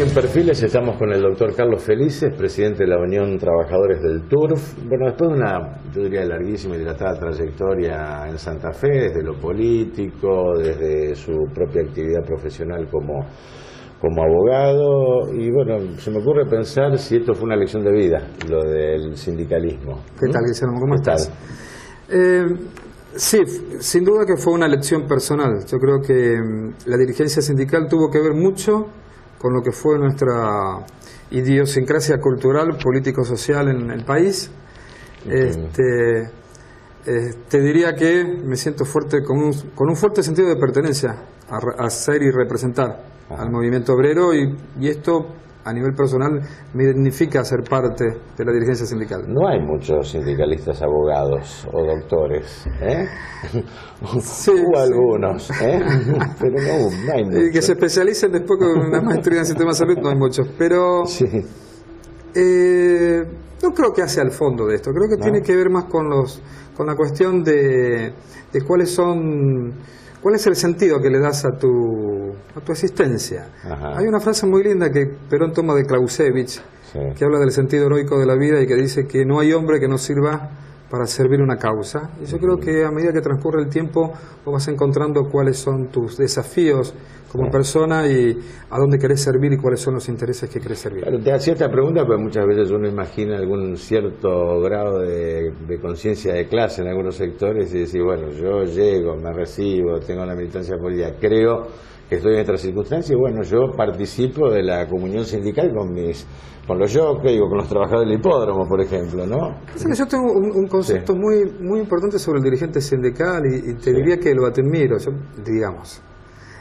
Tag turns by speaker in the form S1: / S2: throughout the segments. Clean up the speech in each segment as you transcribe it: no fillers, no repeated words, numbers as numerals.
S1: en Perfiles estamos con el doctor Carlos Felices, presidente de la Unión Trabajadores del TURF. Bueno, después de una, yo diría, larguísima y dilatada trayectoria en Santa Fe, desde lo político, desde su propia actividad profesional como abogado, y bueno, se me ocurre pensar si esto fue una lección de vida, lo del sindicalismo.
S2: ¿Qué tal, Guillermo? ¿Cómo estás? Sí, sin duda que fue una lección personal. Yo creo que la dirigencia sindical tuvo que ver mucho con lo que fue nuestra idiosincrasia cultural, político-social en el país. Te diría que me siento fuerte con un fuerte sentido de pertenencia a ser y representar al movimiento obrero, y esto a nivel personal me dignifica ser parte de la dirigencia sindical.
S1: No hay muchos sindicalistas abogados o doctores, ¿eh?
S2: Sí,
S1: o algunos, ¿eh? Pero no hay muchos.
S2: Que se especialicen después con una maestría en sistema de salud, no hay muchos. Pero
S1: sí.
S2: No creo que hacia el fondo de esto. Creo que tiene que ver más con la cuestión de cuál es el sentido que le das a tu existencia.
S1: Ajá.
S2: Hay una frase muy linda que Perón toma de Clausewitz, que habla del sentido heroico de la vida y que dice que no hay hombre que no sirva para servir una causa. Y yo creo que a medida que transcurre el tiempo vos vas encontrando cuáles son tus desafíos como persona y a dónde querés servir y cuáles son los intereses que querés servir.
S1: Claro, te hacía esta pregunta porque muchas veces uno imagina algún cierto grado de conciencia de clase en algunos sectores y decir, bueno, yo llego, me recibo, tengo una militancia política, creo que estoy en otras circunstancias y bueno, yo participo de la comunión sindical con los jockeys o con los trabajadores del hipódromo, por ejemplo, ¿no?
S2: Yo tengo un concepto muy importante sobre el dirigente sindical y te diría que lo admiro, digamos.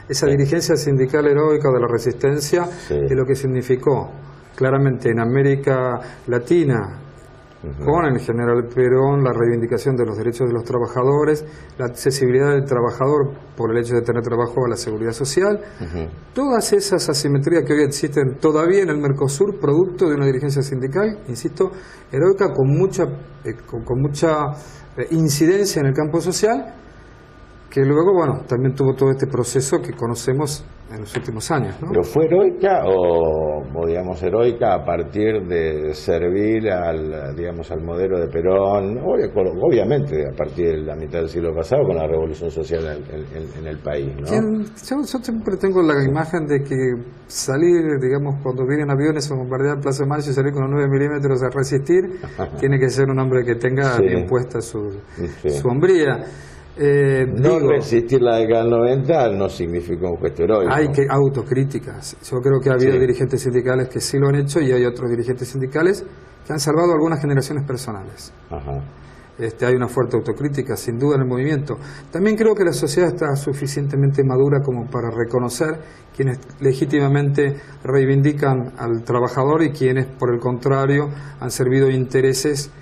S2: Esa dirigencia sindical heroica de la resistencia es lo que significó claramente en América Latina, con el general Perón, la reivindicación de los derechos de los trabajadores, la accesibilidad del trabajador por el hecho de tener trabajo a la seguridad social, todas esas asimetrías que hoy existen todavía en el Mercosur, producto de una dirigencia sindical, insisto, heroica, con mucha incidencia en el campo social, que luego, bueno, también tuvo todo este proceso que conocemos en los últimos años, ¿no?
S1: ¿Pero fue heroica o digamos, heroica a partir de servir al modelo de Perón? Obviamente, a partir de la mitad del siglo pasado, con la revolución social en el país, ¿no?
S2: Yo siempre tengo la imagen de que salir, digamos, cuando vienen aviones a bombardear Plaza Mayo y salir con los 9 milímetros a resistir, tiene que ser un hombre que tenga bien puesta su hombría.
S1: Resistir la década del 90 no significa un gesto heroico.
S2: Hay que autocríticas. Yo creo que ha habido dirigentes sindicales que sí lo han hecho y hay otros dirigentes sindicales que han salvado algunas generaciones personales. Hay una fuerte autocrítica, sin duda, en el movimiento. También creo que la sociedad está suficientemente madura como para reconocer quienes legítimamente reivindican al trabajador y quienes, por el contrario, han servido intereses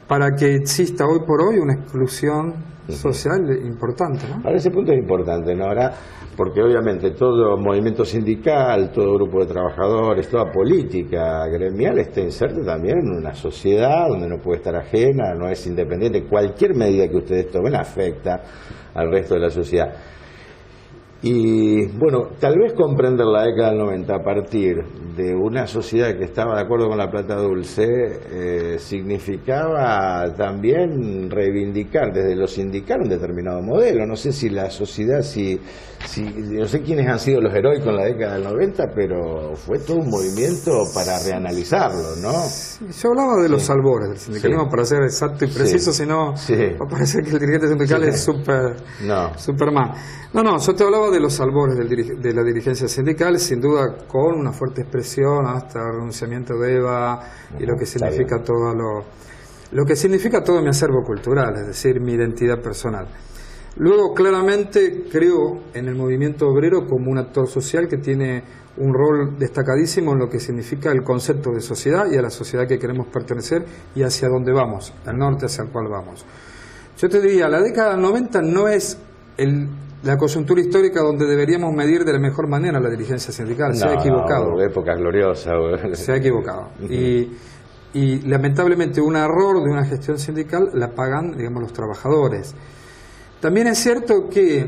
S2: para que exista hoy por hoy una exclusión social importante, ¿no?
S1: Ahora ese punto es importante, ¿no? Ahora, porque obviamente todo movimiento sindical, todo grupo de trabajadores, toda política gremial está inserta también en una sociedad donde no puede estar ajena, no es independiente. Cualquier medida que ustedes tomen afecta al resto de la sociedad. Y bueno, tal vez comprender la década del 90 a partir de una sociedad que estaba de acuerdo con la plata dulce significaba también reivindicar desde lo sindical un determinado modelo. No sé si la sociedad, no sé quiénes han sido los heroicos en la década del 90, pero fue todo un movimiento para reanalizarlo, ¿no?
S2: Yo hablaba de los albores del sindicalismo, para ser exacto y preciso, si no va a parecer que el dirigente sindical es Superman. No, yo te hablaba de los albores de la dirigencia sindical, sin duda con una fuerte expresión hasta el renunciamiento de Eva y lo que significa lo que significa todo mi acervo cultural, es decir, mi identidad personal. Luego, claramente, creo en el movimiento obrero como un actor social que tiene un rol destacadísimo en lo que significa el concepto de sociedad y a la sociedad que queremos pertenecer y hacia dónde vamos, al norte hacia el cual vamos. Yo te diría, la década del 90 no es la coyuntura histórica donde deberíamos medir de la mejor manera la dirigencia sindical. Se ha equivocado.
S1: Época gloriosa.
S2: Se ha equivocado. Y lamentablemente un error de una gestión sindical la pagan, digamos, los trabajadores. También es cierto que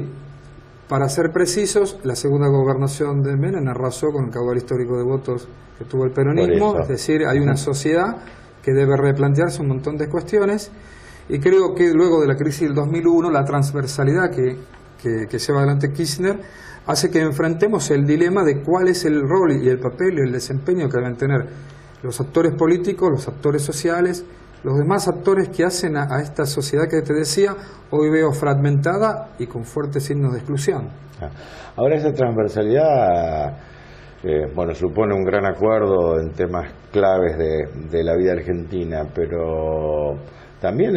S2: Para ser precisos, la segunda gobernación de Menem arrasó con el caudal histórico de votos que tuvo el peronismo, es decir, hay una sociedad que debe replantearse un montón de cuestiones, y creo que luego de la crisis del 2001, la transversalidad que lleva adelante Kirchner hace que enfrentemos el dilema de cuál es el rol y el papel y el desempeño que deben tener los actores políticos, los actores sociales, los demás actores que hacen a esta sociedad que te decía, hoy veo fragmentada y con fuertes signos de exclusión.
S1: Ahora esa transversalidad, supone un gran acuerdo en temas claves de la vida argentina, pero también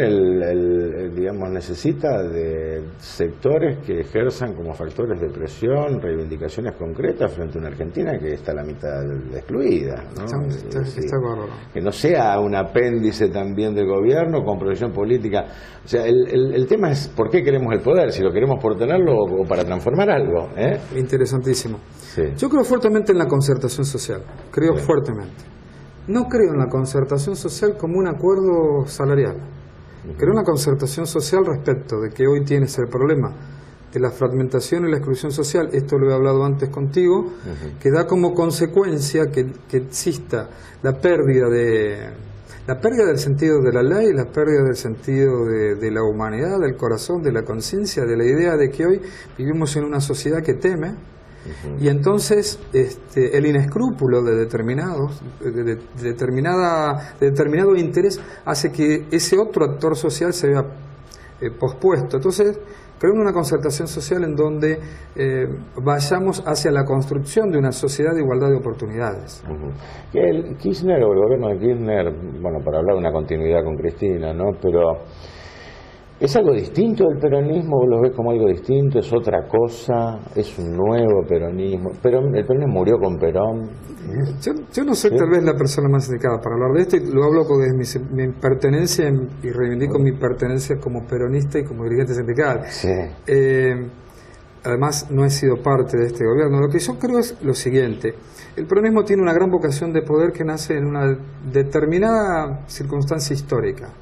S1: digamos, necesita de sectores que ejerzan como factores de presión, reivindicaciones concretas frente a una Argentina que está a la mitad excluida, ¿no?
S2: Está bárbaro.
S1: Que no sea un apéndice también del gobierno con proyección política. O sea, el tema es por qué queremos el poder, si lo queremos por tenerlo o para transformar algo, ¿eh?
S2: Interesantísimo.
S1: Sí.
S2: Yo creo fuertemente en la concertación social, creo fuertemente. No creo en la concertación social como un acuerdo salarial. Creo en la concertación social respecto de que hoy tienes el problema de la fragmentación y la exclusión social, esto lo he hablado antes contigo, que da como consecuencia que exista la pérdida del sentido de la ley, la pérdida del sentido de la humanidad, del corazón, de la conciencia, de la idea de que hoy vivimos en una sociedad que teme. Y entonces el inescrúpulo de determinado interés hace que ese otro actor social se vea pospuesto. Entonces creo en una concertación social en donde vayamos hacia la construcción de una sociedad de igualdad de oportunidades.
S1: El Kirchner o el gobierno de Kirchner, para hablar de una continuidad con Cristina, ¿no? Pero ¿es algo distinto del peronismo? ¿Vos lo ves como algo distinto? ¿Es otra cosa? ¿Es un nuevo peronismo? ¿El peronismo murió con Perón?
S2: Yo no soy tal vez la persona más indicada para hablar de esto, y lo hablo desde mi pertenencia y reivindico mi pertenencia como peronista y como dirigente sindical.
S1: Sí.
S2: Además, no he sido parte de este gobierno. Lo que yo creo es lo siguiente: el peronismo tiene una gran vocación de poder que nace en una determinada circunstancia histórica.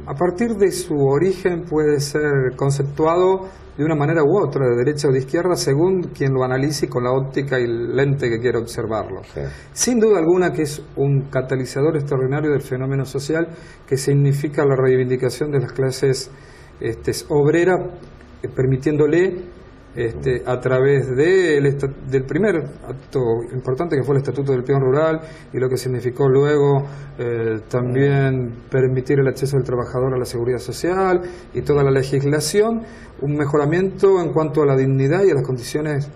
S2: A partir de su origen puede ser conceptuado de una manera u otra, de derecha o de izquierda, según quien lo analice con la óptica y el lente que quiera observarlo. Sí. Sin duda alguna que es un catalizador extraordinario del fenómeno social que significa la reivindicación de las clases obreras, permitiéndole a través del primer acto importante que fue el Estatuto del Peón Rural y lo que significó luego también permitir el acceso del trabajador a la seguridad social y toda la legislación, un mejoramiento en cuanto a la dignidad y a las condiciones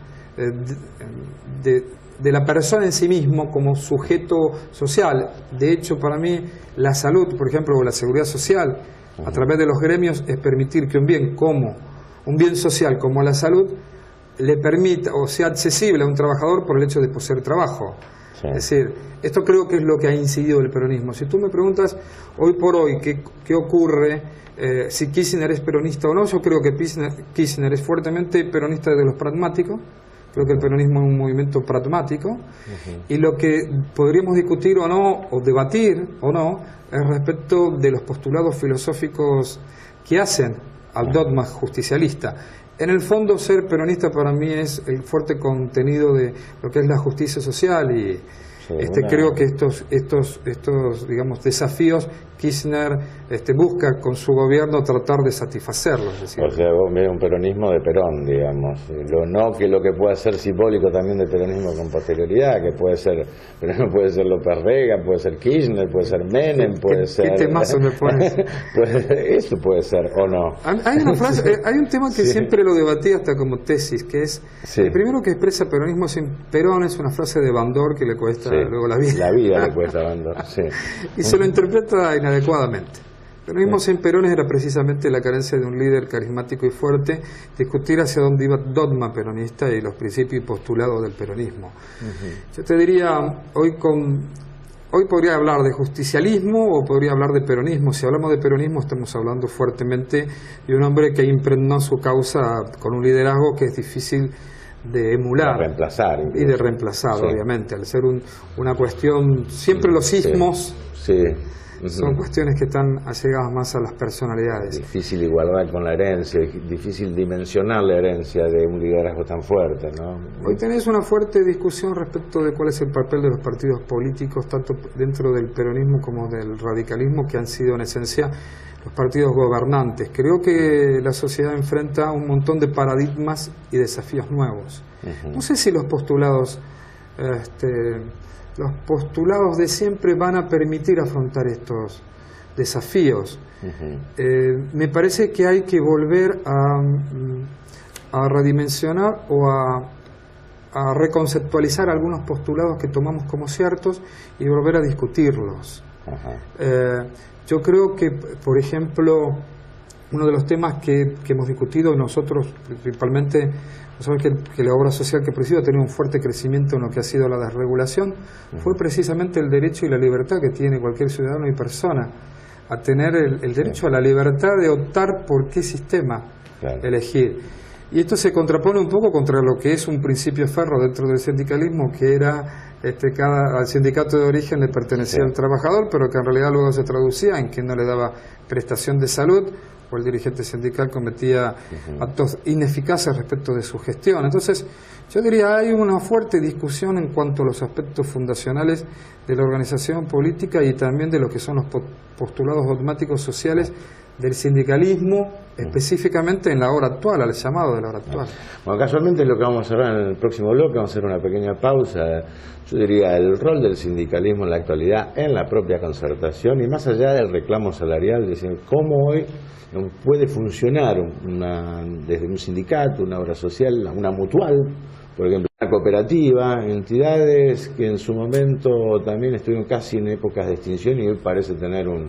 S2: de la persona en sí mismo como sujeto social. De hecho, para mí, la salud, por ejemplo, o la seguridad social, a través de los gremios, es permitir que un bien social como la salud le permita o sea accesible a un trabajador por el hecho de poseer trabajo. Sí. Es decir, esto creo que es lo que ha incidido el peronismo. Si tú me preguntas hoy por hoy qué ocurre, si Kirchner es peronista o no, yo creo que Kirchner es fuertemente peronista de los pragmáticos. Creo que el peronismo es un movimiento pragmático, y lo que podríamos discutir o no, o debatir o no, es respecto de los postulados filosóficos que hacen al dogma justicialista. En el fondo, ser peronista para mí es el fuerte contenido de lo que es la justicia social, y creo que estos digamos desafíos Kirchner busca con su gobierno tratar de satisfacerlos. Es decir,
S1: o sea, vos ves un peronismo de Perón, digamos, lo que pueda ser simbólico también del peronismo con posterioridad, que puede ser, pero no puede ser López Rega, puede ser Kirchner, puede ser Menem, puede ser...
S2: ¿Qué temazo me pones?
S1: Eso puede ser, o no.
S2: Hay una frase, hay un tema que siempre lo debatí hasta como tesis, que es, el primero que expresa peronismo sin Perón es una frase de Bandor que le cuesta luego la vida.
S1: La vida le cuesta a Bandor,
S2: y se lo interpreta inadecuadamente. Peronismo sin Perón era precisamente la carencia de un líder carismático y fuerte, discutir hacia dónde iba el dogma peronista y los principios y postulados del peronismo. Yo te diría, hoy podría hablar de justicialismo o podría hablar de peronismo. Si hablamos de peronismo, estamos hablando fuertemente de un hombre que impregnó su causa con un liderazgo que es difícil de emular
S1: y
S2: de reemplazar, obviamente, al ser una cuestión, siempre los sismos son cuestiones que están allegadas más a las personalidades.
S1: Difícil igualdad con la herencia, difícil dimensionar la herencia de un liderazgo tan fuerte, ¿no?
S2: Hoy tenés una fuerte discusión respecto de cuál es el papel de los partidos políticos, tanto dentro del peronismo como del radicalismo, que han sido en esencia los partidos gobernantes. Creo que la sociedad enfrenta un montón de paradigmas y desafíos nuevos. No sé si los postulados de siempre van a permitir afrontar estos desafíos. Me parece que hay que volver a redimensionar o a reconceptualizar algunos postulados que tomamos como ciertos y volver a discutirlos. Yo creo que, por ejemplo, uno de los temas que hemos discutido nosotros, principalmente, sabes que la obra social que presido ha tenido un fuerte crecimiento en lo que ha sido la desregulación, fue precisamente el derecho y la libertad que tiene cualquier ciudadano y persona a tener el derecho a la libertad de optar por qué sistema elegir. Y esto se contrapone un poco contra lo que es un principio ferro dentro del sindicalismo, que era al sindicato de origen le pertenecía al trabajador, pero que en realidad luego se traducía en que no le daba prestación de salud, o el dirigente sindical cometía actos ineficaces respecto de su gestión. Entonces, yo diría, hay una fuerte discusión en cuanto a los aspectos fundacionales de la organización política y también de lo que son los postulados dogmáticos sociales del sindicalismo, específicamente en la hora actual, al llamado de la hora actual.
S1: Bueno, casualmente lo que vamos a hablar en el próximo bloque, vamos a hacer una pequeña pausa. Yo diría el rol del sindicalismo en la actualidad en la propia concertación y más allá del reclamo salarial, decir cómo hoy puede funcionar desde un sindicato, una obra social, una mutual, por ejemplo, una cooperativa, entidades que en su momento también estuvieron casi en épocas de extinción y hoy parece tener un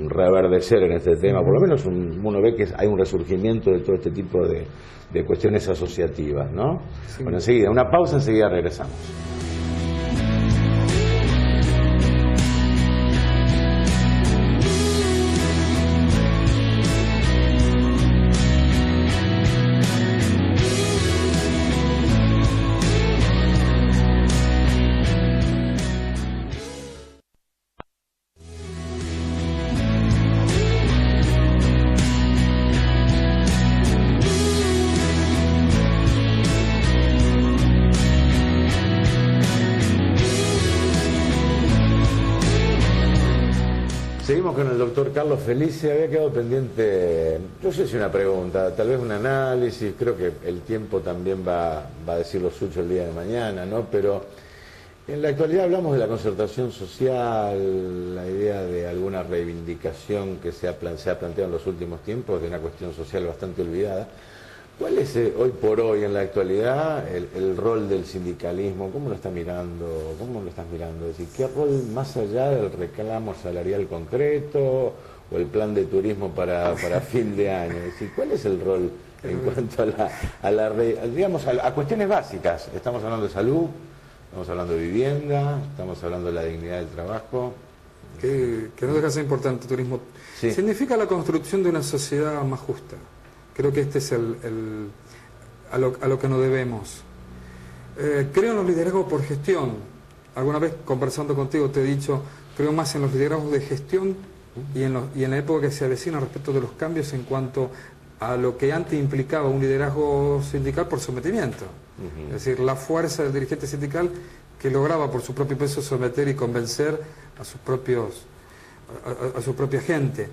S1: reverdecer en este tema, por lo menos uno ve que hay un resurgimiento de todo este tipo de cuestiones asociativas, ¿no? Sí. Bueno, enseguida, una pausa, enseguida regresamos. Seguimos con el doctor Carlos Felice. Había quedado pendiente, no sé si una pregunta, tal vez un análisis, creo que el tiempo también va a decir lo suyo el día de mañana, ¿no? Pero en la actualidad hablamos de la concertación social, la idea de alguna reivindicación que se ha planteado en los últimos tiempos, de una cuestión social bastante olvidada. ¿Cuál es hoy por hoy en la actualidad el rol del sindicalismo? ¿Cómo lo está mirando? ¿Cómo lo estás mirando? Es decir, ¿qué rol más allá del reclamo salarial concreto o el plan de turismo para fin de año? Es decir, ¿cuál es el rol en cuanto a cuestiones básicas? Estamos hablando de salud, estamos hablando de vivienda, estamos hablando de la dignidad del trabajo.
S2: Que no deja de ser importante el turismo. Sí. Significa la construcción de una sociedad más justa. Creo que este es a lo que nos debemos. Creo en los liderazgos por gestión. Alguna vez conversando contigo te he dicho, creo más en los liderazgos de gestión y en la época que se avecina respecto de los cambios en cuanto a lo que antes implicaba un liderazgo sindical por sometimiento. Es decir, la fuerza del dirigente sindical que lograba por su propio peso someter y convencer a su propia gente.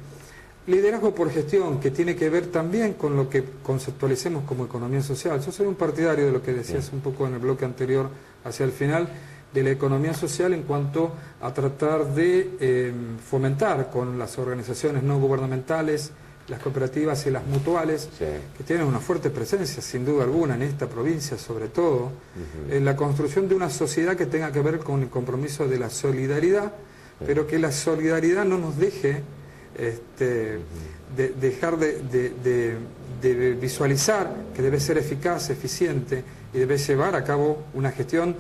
S2: Liderazgo por gestión, que tiene que ver también con lo que conceptualicemos como economía social. Yo soy un partidario de lo que decías un poco en el bloque anterior, hacia el final, de la economía social en cuanto a tratar de fomentar con las organizaciones no gubernamentales, las cooperativas y las mutuales, que tienen una fuerte presencia, sin duda alguna, en esta provincia sobre todo, en la construcción de una sociedad que tenga que ver con el compromiso de la solidaridad, pero que la solidaridad no nos deje dejar de visualizar que debe ser eficaz, eficiente y debe llevar a cabo una gestión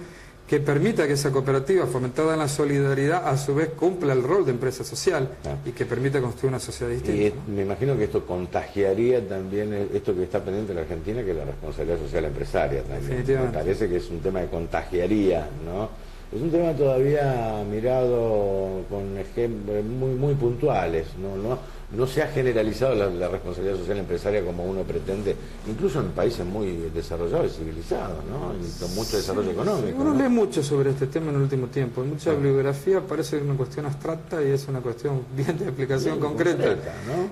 S2: que permita que esa cooperativa fomentada en la solidaridad a su vez cumpla el rol de empresa social y que permita construir una sociedad distinta.
S1: Y me imagino que esto contagiaría también esto que está pendiente en la Argentina, que es la responsabilidad social empresaria también.
S2: Definitivamente.
S1: Me parece que es un tema que contagiaría, ¿no? Es un tema todavía mirado con ejemplos muy puntuales, no se ha generalizado la responsabilidad social empresaria como uno pretende, incluso en países muy desarrollados y civilizados, ¿no? Y con mucho desarrollo económico.
S2: Uno lee mucho sobre este tema en el último tiempo. En mucha bibliografía parece una cuestión abstracta y es una cuestión bien de aplicación concreta, ¿no?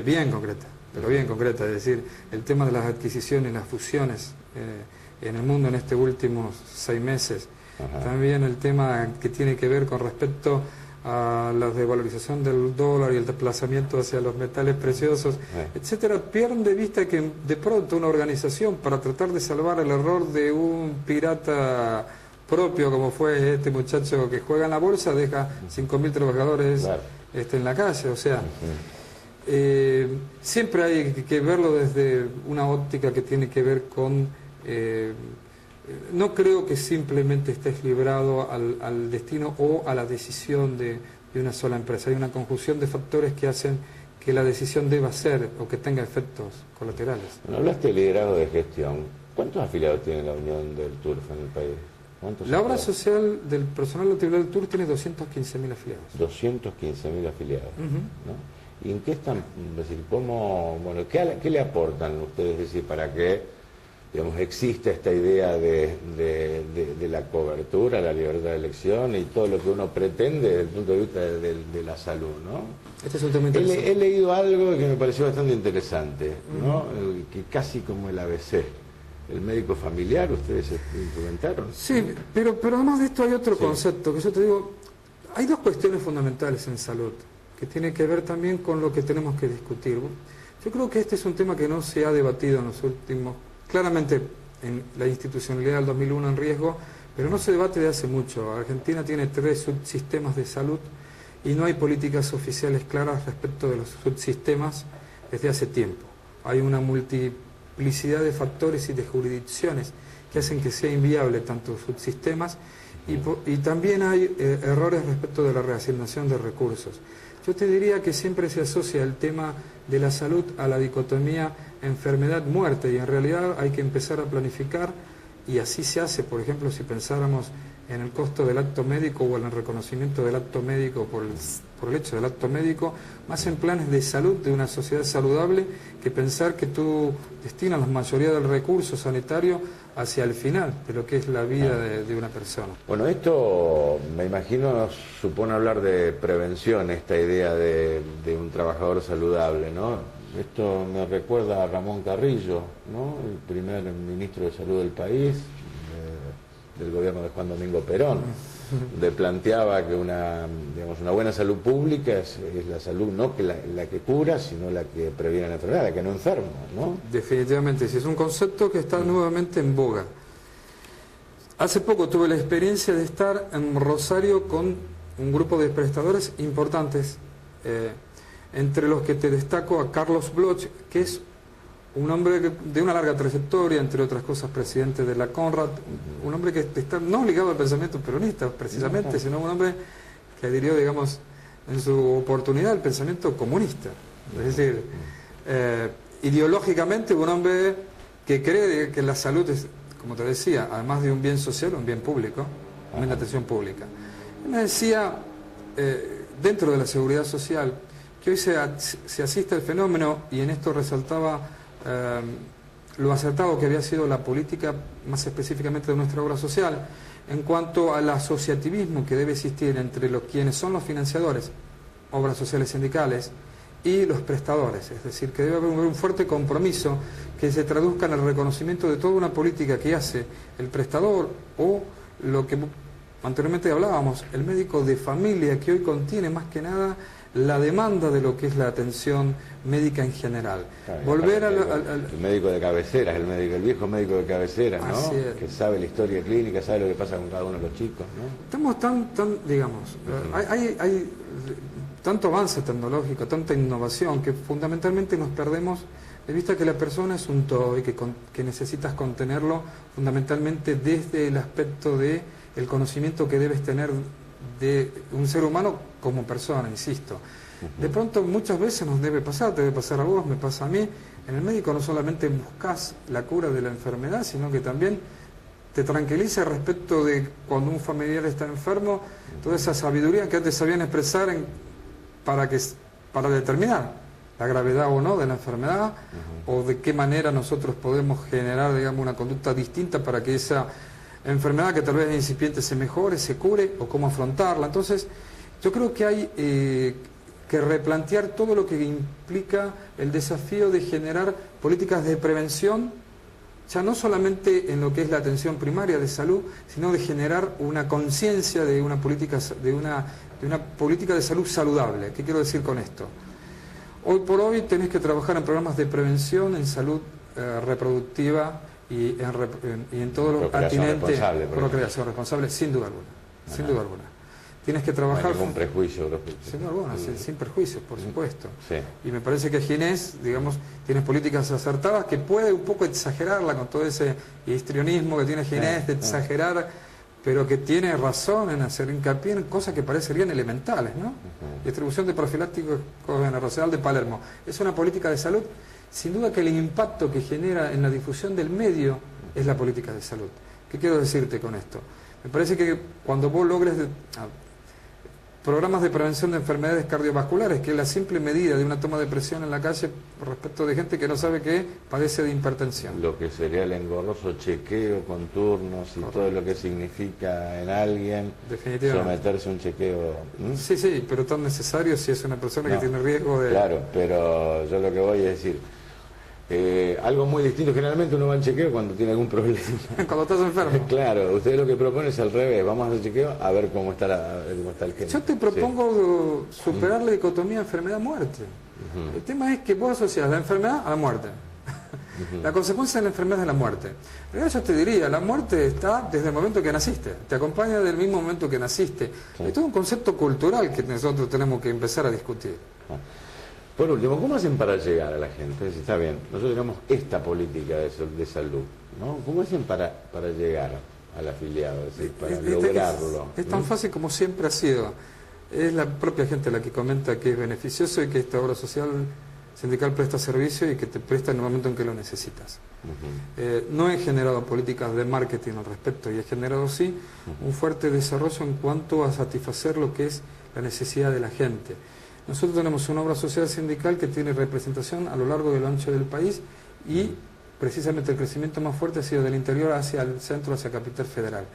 S2: Bien concreta, pero bien concreta. Es decir, el tema de las adquisiciones, las fusiones en el mundo en estos últimos 6 meses. También el tema que tiene que ver con respecto a la desvalorización del dólar y el desplazamiento hacia los metales preciosos, etcétera, pierden de vista que de pronto una organización, para tratar de salvar el error de un pirata propio como fue este muchacho que juega en la bolsa, deja 5.000 trabajadores en la calle. O sea, siempre hay que verlo desde una óptica que tiene que ver con no creo que simplemente estés librado al destino o a la decisión de una sola empresa. Hay una conjunción de factores que hacen que la decisión deba ser o que tenga efectos colaterales.
S1: Bueno, hablaste de liderazgo de gestión. ¿Cuántos afiliados tiene la Unión del Turf en el país?
S2: La obra social del personal laboral del Turf tiene 215.000 afiliados.
S1: 215.000 afiliados, ¿no? ¿Y en qué están? Es decir, ¿qué le aportan ustedes? Es decir, para que existe esta idea de la cobertura, la libertad de elección y todo lo que uno pretende desde el punto de vista de la salud, ¿no?
S2: Este es un tema interesante.
S1: He leído algo que me pareció bastante interesante, ¿no? Que casi como el ABC, el médico familiar, ¿ustedes implementaron?
S2: Sí, pero además de esto hay otro concepto, que yo te digo, hay 2 cuestiones fundamentales en salud, que tiene que ver también con lo que tenemos que discutir. Yo creo que este es un tema que no se ha debatido en los últimos. Claramente, en la institucionalidad del 2001 en riesgo, pero no se debate de hace mucho. Argentina tiene 3 subsistemas de salud y no hay políticas oficiales claras respecto de los subsistemas desde hace tiempo. Hay una multiplicidad de factores y de jurisdicciones que hacen que sea inviable tantos subsistemas y también hay errores respecto de la reasignación de recursos. Yo te diría que siempre se asocia el tema de la salud a la dicotomía enfermedad-muerte y en realidad hay que empezar a planificar y así se hace. Por ejemplo, si pensáramos en el costo del acto médico o en el reconocimiento del acto médico por el hecho del acto médico, más en planes de salud de una sociedad saludable que pensar que tú destinas la mayoría del recurso sanitario hacia el final de lo que es la vida de una persona.
S1: Bueno, esto me imagino supone hablar de prevención, esta idea de un trabajador saludable, ¿no? Esto me recuerda a Ramón Carrillo, ¿no? El primer ministro de salud del país, del gobierno de Juan Domingo Perón, donde planteaba que una buena salud pública es la salud no que la que cura, sino la que previene la enfermedad, la que no enferma, ¿no?
S2: Definitivamente, sí, es un concepto que está nuevamente en boga. Hace poco tuve la experiencia de estar en Rosario con un grupo de prestadores importantes, entre los que te destaco a Carlos Bloch, que es un hombre de una larga trayectoria, entre otras cosas presidente de la CONRAD, un hombre que está no ligado al pensamiento peronista precisamente, sino un hombre que adhirió, digamos, en su oportunidad al pensamiento comunista. Es decir, ideológicamente un hombre que cree que la salud es, como te decía, además de un bien social, un bien público, una atención pública. Él me decía, dentro de la seguridad social, que hoy se asiste al fenómeno, y en esto resaltaba lo acertado que había sido la política, más específicamente de nuestra obra social, en cuanto al asociativismo que debe existir entre quienes son los financiadores, obras sociales sindicales, y los prestadores. Es decir, que debe haber un fuerte compromiso que se traduzca en el reconocimiento de toda una política que hace el prestador o lo que anteriormente hablábamos, el médico de familia, que hoy contiene más que nada la demanda de lo que es la atención médica en general.
S1: Claro, volver el médico de cabecera, el viejo médico de cabecera, ¿no? Que sabe la historia clínica, sabe lo que pasa con cada uno de los chicos, ¿no?
S2: Estamos digamos, hay tanto avance tecnológico, tanta innovación, que fundamentalmente nos perdemos de vista que la persona es un todo y que necesitas contenerlo fundamentalmente desde el aspecto de el conocimiento que debes tener de un ser humano como persona, insisto. De pronto muchas veces nos debe pasar, te debe pasar a vos, me pasa a mí. En el médico no solamente buscas la cura de la enfermedad, sino que también te tranquilice respecto de cuando un familiar está enfermo, toda esa sabiduría que antes sabían expresar para determinar la gravedad o no de la enfermedad, o de qué manera nosotros podemos generar, digamos, una conducta distinta para que esa enfermedad que tal vez es incipiente se mejore, se cure, o cómo afrontarla. Entonces, yo creo que hay que replantear todo lo que implica el desafío de generar políticas de prevención, ya no solamente en lo que es la atención primaria de salud, sino de generar una conciencia de una política de salud saludable. ¿Qué quiero decir con esto? Hoy por hoy tenés que trabajar en programas de prevención, en salud reproductiva y en todo lo atinente. Procreación responsable, sin duda alguna. Sin duda alguna. Tienes que trabajar...
S1: No hay ningún prejuicio.
S2: Sin duda alguna, sin perjuicios, por supuesto. Sí. Y me parece que Ginés, digamos, tienes políticas acertadas que puede un poco exagerarla con todo ese histrionismo que tiene Ginés, de exagerar, pero que tiene razón en hacer hincapié en cosas que parecerían elementales, ¿no? Distribución de profilácticos en el Rosedal de Palermo. Es una política de salud. Sin duda que el impacto que genera en la difusión del medio es la política de salud. ¿Qué quiero decirte con esto? Me parece que cuando vos logres programas de prevención de enfermedades cardiovasculares, que es la simple medida de una toma de presión en la calle respecto de gente que no sabe que padece de hipertensión.
S1: Lo que sería el engorroso chequeo con turnos y todo lo que significa en alguien someterse a un chequeo.
S2: Sí, pero tan necesario si es una persona que tiene riesgo de...
S1: Claro, pero yo lo que voy a decir... algo muy distinto, generalmente uno va al chequeo cuando tiene algún problema.
S2: Cuando estás enfermo.
S1: Claro, ustedes lo que proponen es al revés, vamos a hacer chequeo a ver cómo está el gen.
S2: Yo te propongo superar la dicotomía enfermedad-muerte. El tema es que vos asocias la enfermedad a la muerte. La consecuencia de la enfermedad es la muerte. Pero yo te diría, la muerte está desde el momento que naciste, te acompaña desde el mismo momento que naciste. Es todo un concepto cultural que nosotros tenemos que empezar a discutir.
S1: Por último, ¿cómo hacen para llegar a la gente? Está bien, nosotros tenemos esta política de salud, ¿no? ¿Cómo hacen para llegar al afiliado, es decir, para lograrlo?
S2: Es tan fácil como siempre ha sido. Es la propia gente la que comenta que es beneficioso y que esta obra social sindical presta servicio y que te presta en el momento en que lo necesitas. No he generado políticas de marketing al respecto y he generado sí un fuerte desarrollo en cuanto a satisfacer lo que es la necesidad de la gente. Nosotros tenemos una obra social sindical que tiene representación a lo largo y lo ancho del país y precisamente el crecimiento más fuerte ha sido del interior hacia el centro, hacia Capital Federal.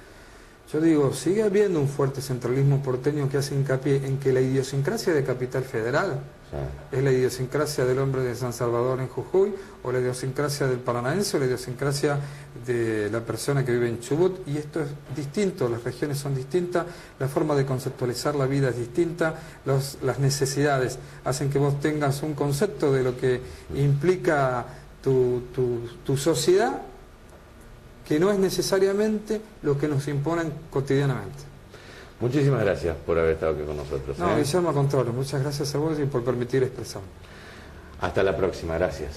S2: Yo digo, sigue habiendo un fuerte centralismo porteño que hace hincapié en que la idiosincrasia de Capital Federal es la idiosincrasia del hombre de San Salvador en Jujuy, o la idiosincrasia del paranaense, o la idiosincrasia de la persona que vive en Chubut, y esto es distinto, las regiones son distintas, la forma de conceptualizar la vida es distinta, las necesidades hacen que vos tengas un concepto de lo que implica tu sociedad, que no es necesariamente lo que nos imponen cotidianamente.
S1: Muchísimas gracias por haber estado aquí con nosotros.
S2: No, Guillermo, al contrario, muchas gracias a vos y por permitir expresarme.
S1: Hasta la próxima, gracias.